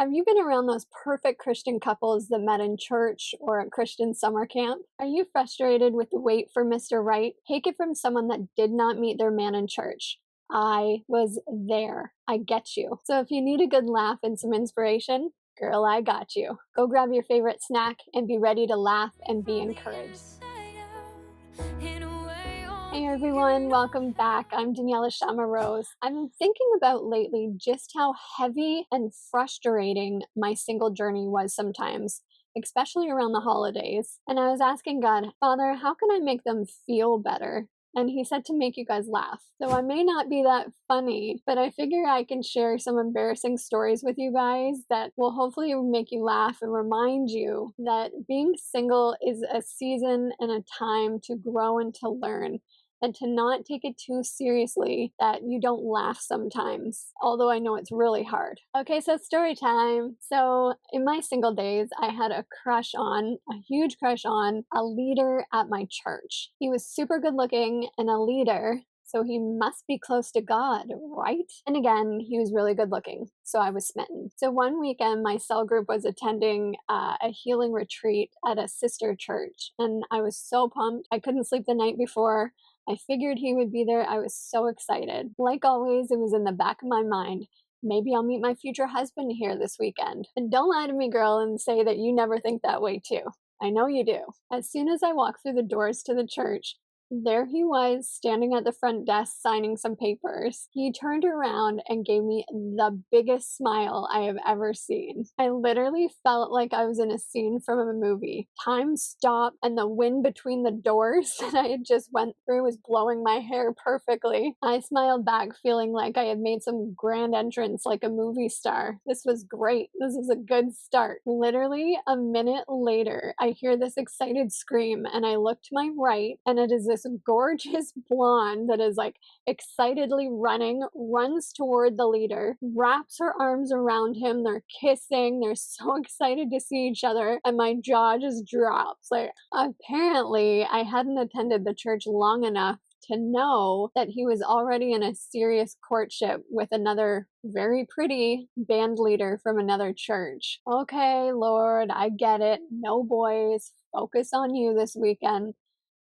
Have you been around those perfect Christian couples that met in church or at Christian summer camp? Are you frustrated with the wait for Mr. Right? Take it from someone that did not meet their man in church. I was there. I get you. So if you need a good laugh and some inspiration, girl, I got you. Go grab your favorite snack and be ready to laugh and be encouraged. Hey everyone, welcome back. I'm Daniella Shama Rose. I've been thinking about lately just how heavy and frustrating my single journey was sometimes, especially around the holidays. And I was asking God, Father, how can I make them feel better? And he said to make you guys laugh. So I may not be that funny, but I figure I can share some embarrassing stories with you guys that will hopefully make you laugh and remind you that being single is a season and a time to grow and to learn, and to not take it too seriously that you don't laugh sometimes, although I know it's really hard. Okay, so story time. So in my single days, I had a huge crush on a leader at my church. He was super good looking and a leader, so he must be close to God, right? And again, he was really good looking, so I was smitten. So one weekend, my cell group was attending a healing retreat at a sister church, and I was so pumped. I couldn't sleep the night before. I figured he would be there. I was so excited. Like always, it was in the back of my mind. Maybe I'll meet my future husband here this weekend. And don't lie to me, girl, and say that you never think that way too. I know you do. As soon as I walked through the doors to the church, there he was, standing at the front desk signing some papers. He turned around and gave me the biggest smile I have ever seen. I literally felt like I was in a scene from a movie. Time stopped and the wind between the doors that I had just went through was blowing my hair perfectly. I smiled back, feeling like I had made some grand entrance like a movie star. This was great. This was a good start. Literally a minute later, I hear this excited scream and I look to my right, and it is this gorgeous blonde that is like excitedly running, runs toward the leader, wraps her arms around him. They're kissing. They're so excited to see each other. And my jaw just drops. Like, apparently, I hadn't attended the church long enough to know that he was already in a serious courtship with another very pretty band leader from another church. Okay, Lord, I get it. No boys. Focus on you this weekend.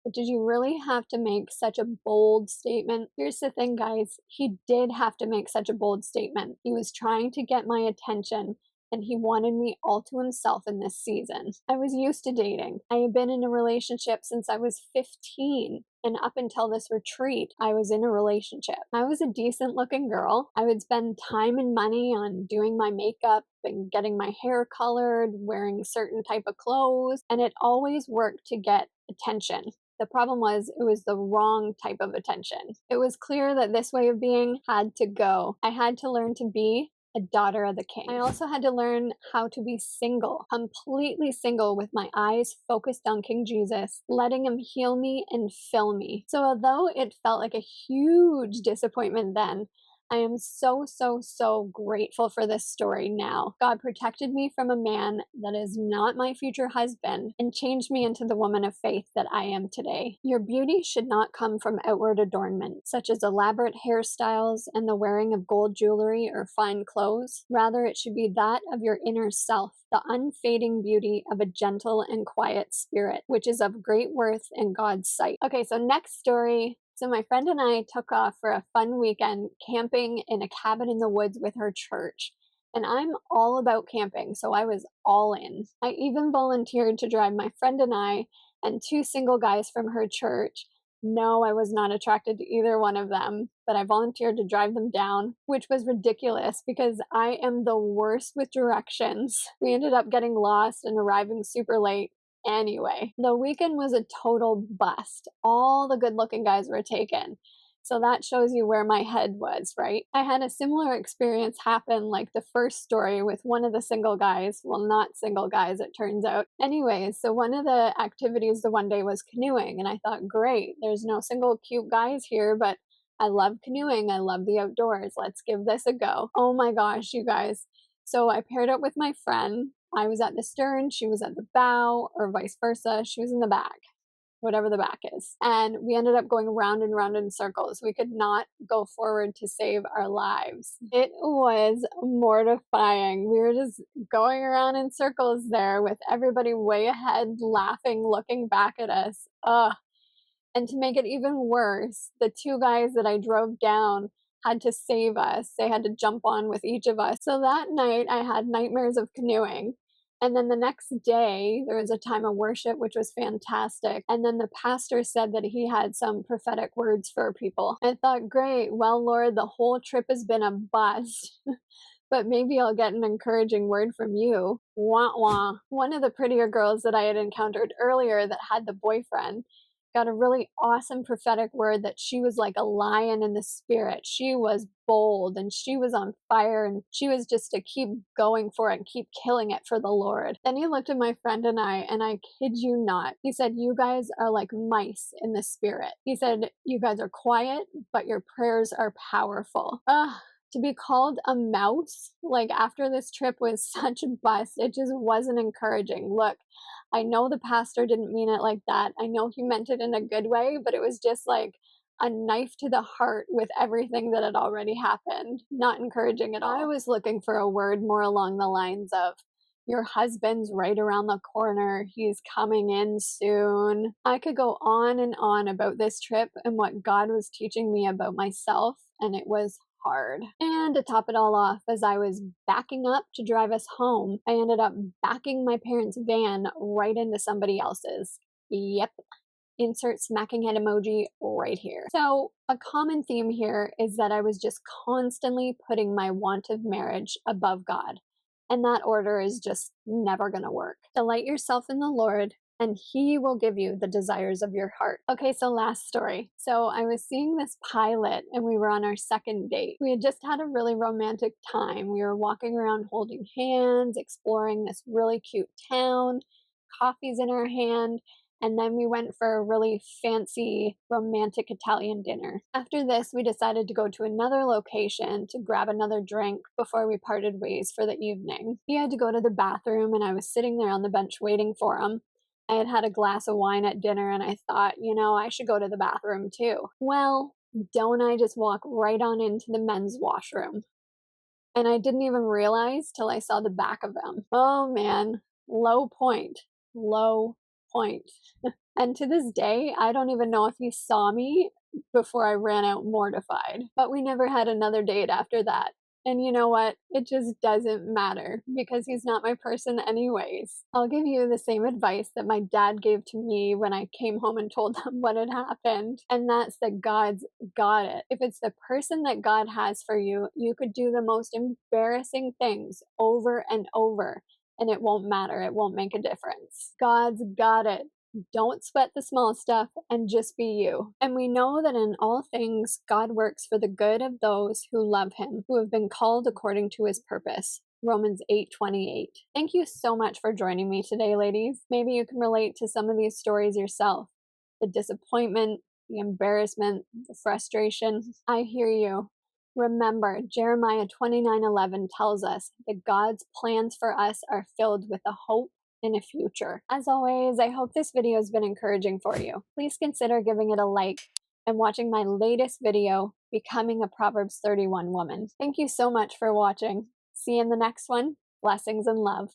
But did you really have to make such a bold statement? Here's the thing, guys. He did have to make such a bold statement. He was trying to get my attention, and he wanted me all to himself in this season. I was used to dating. I had been in a relationship since I was 15. And up until this retreat, I was in a relationship. I was a decent looking girl. I would spend time and money on doing my makeup and getting my hair colored, wearing a certain type of clothes, and it always worked to get attention. The problem was it was the wrong type of attention. It was clear that this way of being had to go. I had to learn to be a daughter of the king. I also had to learn how to be single, completely single, with my eyes focused on King Jesus, letting him heal me and fill me. So although it felt like a huge disappointment then, I am so grateful for this story now. God protected me from a man that is not my future husband and changed me into the woman of faith that I am today. Your beauty should not come from outward adornment, such as elaborate hairstyles and the wearing of gold jewelry or fine clothes. Rather, it should be that of your inner self, the unfading beauty of a gentle and quiet spirit, which is of great worth in God's sight. Okay, so next story. So my friend and I took off for a fun weekend camping in a cabin in the woods with her church. And I'm all about camping, so I was all in. I even volunteered to drive my friend and I and two single guys from her church. No, I was not attracted to either one of them, but I volunteered to drive them down, which was ridiculous because I am the worst with directions. We ended up getting lost and arriving super late. Anyway, the weekend was a total bust. All the good looking guys were taken. So that shows you where my head was, right? I had a similar experience happen like the first story with one of the single guys. Well, not single guys, it turns out. Anyways, so one of the activities the one day was canoeing, and I thought, great, there's no single cute guys here, but I love canoeing. I love the outdoors. Let's give this a go. Oh my gosh, you guys. So I paired up with my friend. I was at the stern, she was at the bow, or vice versa. She was in the back. whatever the back is. And we ended up going round and round in circles. We could not go forward to save our lives. It was mortifying. We were just going around in circles there with everybody way ahead, laughing, looking back at us. Ugh. And to make it even worse, the two guys that I drove down had to save us. They had to jump on with each of us. So that night I had nightmares of canoeing. And then the next day, there was a time of worship, which was fantastic. And then the pastor said that he had some prophetic words for people. I thought, great, well, Lord, the whole trip has been a bust. But maybe I'll get an encouraging word from you. Wah wah. One of the prettier girls that I had encountered earlier that had the boyfriend got a really awesome prophetic word that she was like a lion in the spirit. She was bold and she was on fire and she was just to keep going for it and keep killing it for the Lord. Then he looked at my friend and I kid you not, he said, you guys are like mice in the spirit. He said, you guys are quiet, but your prayers are powerful. Ugh. To be called a mouse, like after this trip was such a bust, it just wasn't encouraging. Look, I know the pastor didn't mean it like that. I know he meant it in a good way, but it was just like a knife to the heart with everything that had already happened. Not encouraging at all. I was looking for a word more along the lines of, your husband's right around the corner. He's coming in soon. I could go on and on about this trip and what God was teaching me about myself, and it was hard. And to top it all off, as I was backing up to drive us home, I ended up backing my parents' van right into somebody else's. Yep. Insert smacking head emoji right here. So a common theme here is that I was just constantly putting my want of marriage above God. And that order is just never going to work. Delight yourself in the Lord, and He will give you the desires of your heart. Okay, so last story. So I was seeing this pilot, and we were on our second date. We had just had a really romantic time. We were walking around holding hands, exploring this really cute town, coffee's in our hand, and then we went for a really fancy romantic Italian dinner. After this, we decided to go to another location to grab another drink before we parted ways for the evening. He had to go to the bathroom, and I was sitting there on the bench waiting for him. I had had a glass of wine at dinner, and I thought, I should go to the bathroom too. Well, don't I just walk right on into the men's washroom? And I didn't even realize till I saw the back of him. Oh man, low point. Low point. And to this day, I don't even know if he saw me before I ran out mortified. But we never had another date after that. And you know what? It just doesn't matter because he's not my person anyways. I'll give you the same advice that my dad gave to me when I came home and told him what had happened. And that's that God's got it. If it's the person that God has for you, you could do the most embarrassing things over and over, and it won't matter. It won't make a difference. God's got it. Don't sweat the small stuff and just be you. And we know that in all things, God works for the good of those who love Him, who have been called according to His purpose. Romans 8:28. Thank you so much for joining me today, ladies. Maybe you can relate to some of these stories yourself. The disappointment, the embarrassment, the frustration. I hear you. Remember, Jeremiah 29:11 tells us that God's plans for us are filled with a hope in a future. As always, I hope this video has been encouraging for you. Please consider giving it a like and watching my latest video, Becoming a Proverbs 31 Woman. Thank you so much for watching. See you in the next one. Blessings and love.